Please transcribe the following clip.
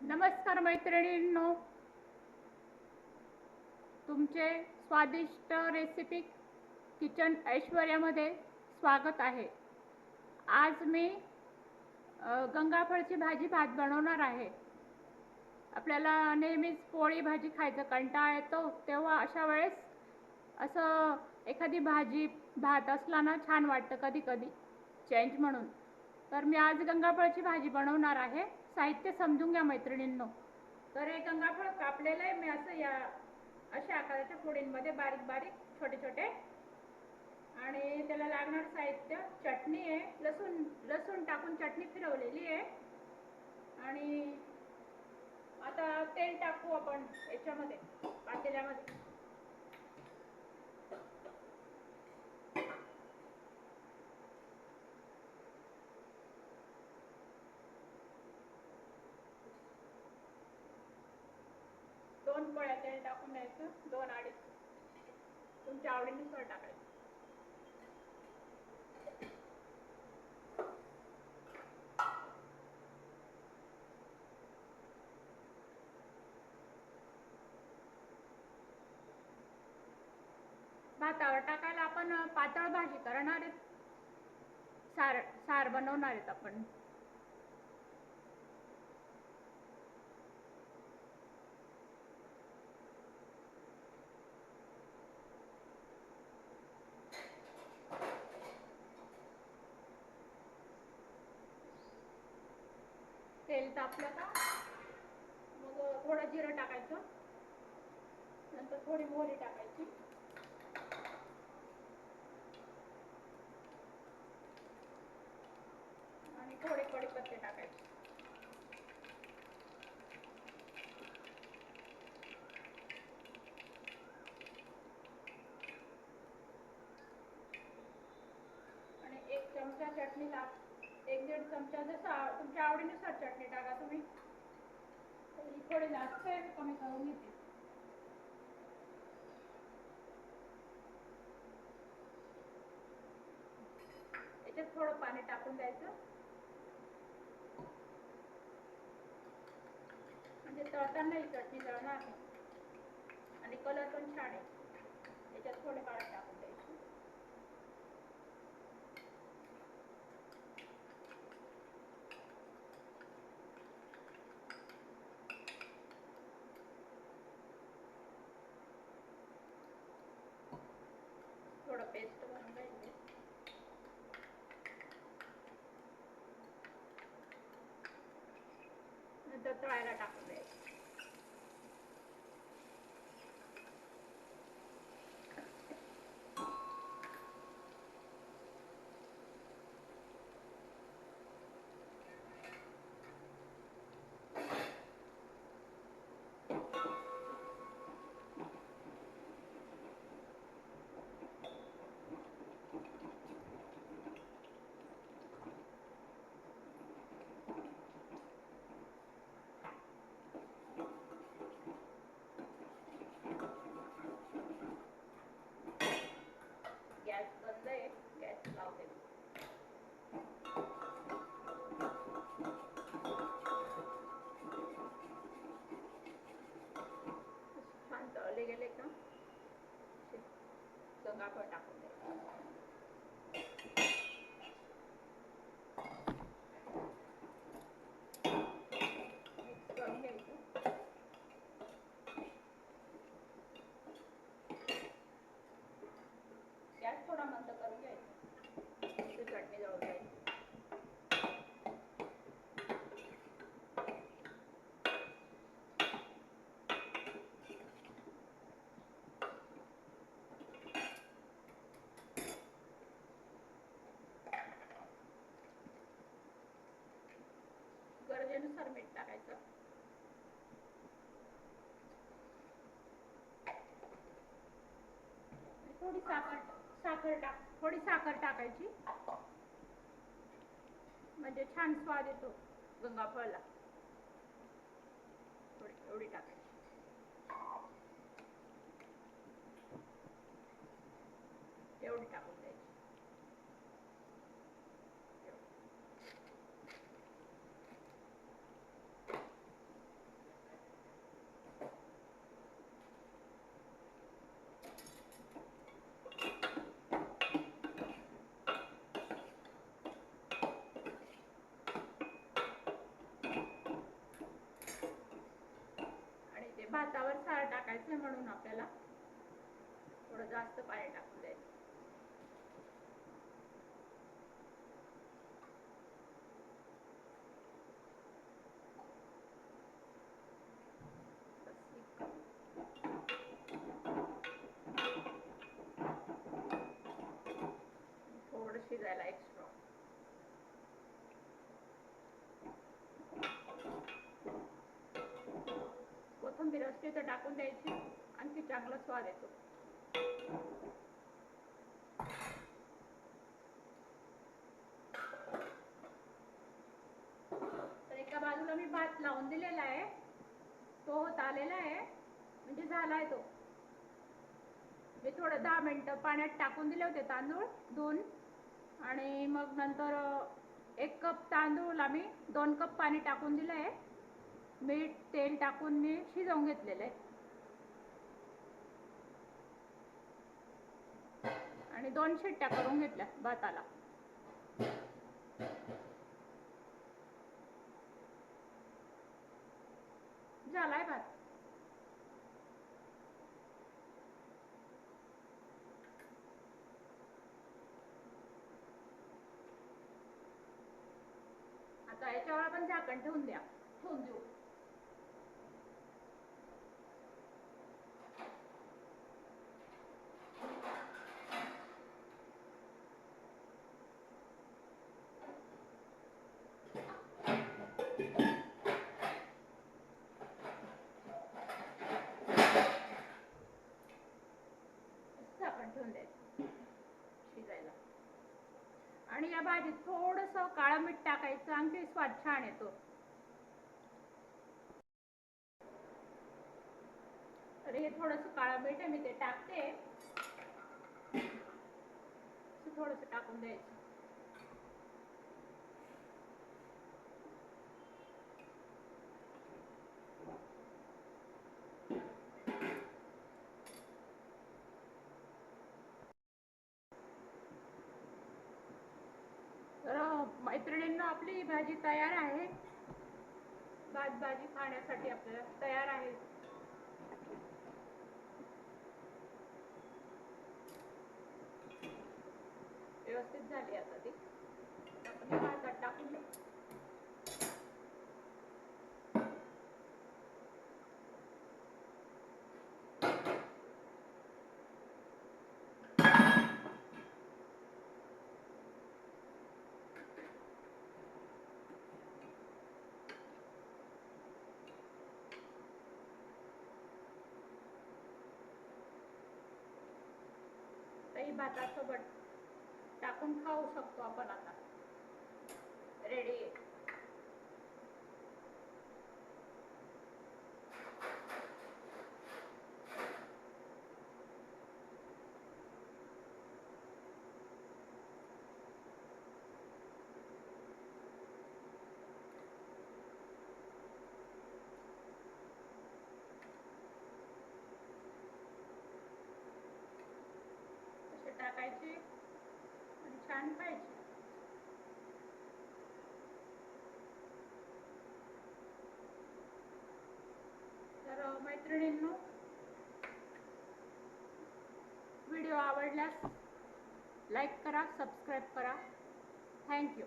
नमस्कार मैत्रिणींनो, तुमचे स्वादिष्ट रेसिपी किचन ऐश्वर्यामध्ये स्वागत आहे। आज मी गंगाफळची भाजी भात बनवणार आहे। आपल्याला नेहमीच पोळी भाजी खायचा कंटाळा येतो, तेव्हा अशा वेळेस असं एखादी भाजी भात असला ना छान वाटतं कधी कधी चेंज म्हणून। तर मी आज गंगाफळची भाजी बनवणार आहे। साहित्य समजून घ्या मैत्रिणींनो। तर हे गंगाफळ कापलेलं आहे मी असं या अशा आकाराच्या फोडींमध्ये बारीक बारीक छोटे छोटे। आणि त्याला लागणार साहित्य चटणी आहे, लसूण लसूण टाकून चटणी फिरवलेली आहे। आणि आता तेल टाकू आपण याच्यामध्ये पातेल्यामध्ये। दोन पळ्या तेल टाकून द्यायचं, दोन अडीच, तुमच्या आवडीनुसार टाकायचं। भातावर टाकायला आपण पातळ भाजी करणार आहे, सार सार बनवणार आहेत आपण। तेल तापलं का मग थोडं जिरं टाकायचं, नंतर थोडी मोहरी टाकायची, आणि थोडे कढीपत्ते टाकायचे। आणि एक चमचा चटणी टाक, एक दीड चमचा, जसं तुमच्या आवडीनुसार चटणी टाका तुम्ही। ही थोडी जास्त आहे, कमी करून घेते। याच्यात थोडं पाणी टाकून द्यायचं, म्हणजे तळताना ही चटणी जळणार नाही आणि कलर पण छान आहे। याच्यात थोडे हळद टाकून द्यायची। थोडं पेस्ट बनवून घ्यायची, नंतर तळायला टाकून द्यायची। गॅस बंद आहे, गॅस लावते। छान तळले गेले का गंगाफळ टाकून द्यायचं, मिक्स करून घ्यायचं। गॅस थोडा मंद करून घ्यायचा, चटणी जळून जाईल। गरजेनुसार मीठ टाकायचं, थोडी थोडी साखर टाकायची, म्हणजे छान स्वाद येतो गंगाफळला। थोडी एवढी टाकायची, एवढी टाकून द्यायची। भातावर सार टाकायचं म्हणून आपल्याला थोडं जास्त पाणी टाकून द्यायचं. थोडं शिजायला एक्स्ट्रा. कोथिंबीर असते तर टाकून द्यायची, आणखी चांगला स्वाद येतो. तर एका बाजूला मी भात लावून दिलेला आहे, तो होत आलेला आहे, म्हणजे झालाय तो. मी थोडं 10 मिनिटं पाण्यात टाकून दिले होते तांदूळ धुवून, आणि मग नंतर 1 कप तांदूळ आम्ही 2 कप पाणी टाकून दिलं आहे. मीठ तेल टाकून मी शिजवून घेतलेलं आहे आणि 2 शिट्ट्या करून घेतल्या भाताला. झालाय भात. आता याच्यावर आपण झाकण ठेवून देऊ. झाकण ठेवून द्यायचं शिजायला. आणि या भाजीत थोडंसं काळं मीठ टाकायचं, आणखी स्वाद छान येतो. तर हे थोडंसं काळं मीठ आहे, मी ते टाकते. थोडंसं टाकून द्यायचं. तर मैत्रिणींना आपली भाजी तयार आहे. भात भाजी खाण्यासाठी आपल्याला तयार आहे. व्यवस्थित झाली आता ती. आपण भातात टाकून देऊ. दही भातासोबत टाकून खाऊ शकतो आपण. आता रेडी आहे. टाकायची आणि छान खायची. तर मैत्रिणींनो, व्हिडिओ आवडल्यास लाईक करा, सबस्क्राईब करा. थँक्यू.